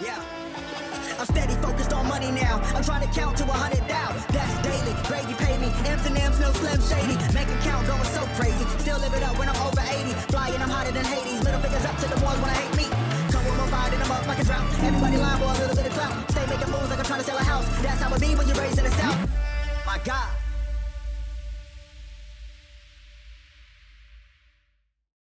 Yeah. I'm steady focused on money now. I'm trying to count to 100 down. That's daily. Brady pay me. M's and M's, no Slim Shady. Make account going so crazy. Still live it up when I'm over 80. Flying, I'm hotter than Hades. Middle fingers up to the ones when I hate me. Come with my fire, then I'm up like a drought. Everybody lying for a little bit of clout. Stay making moves like I'm trying to sell a house. That's how it be when you're raised in the South. My God.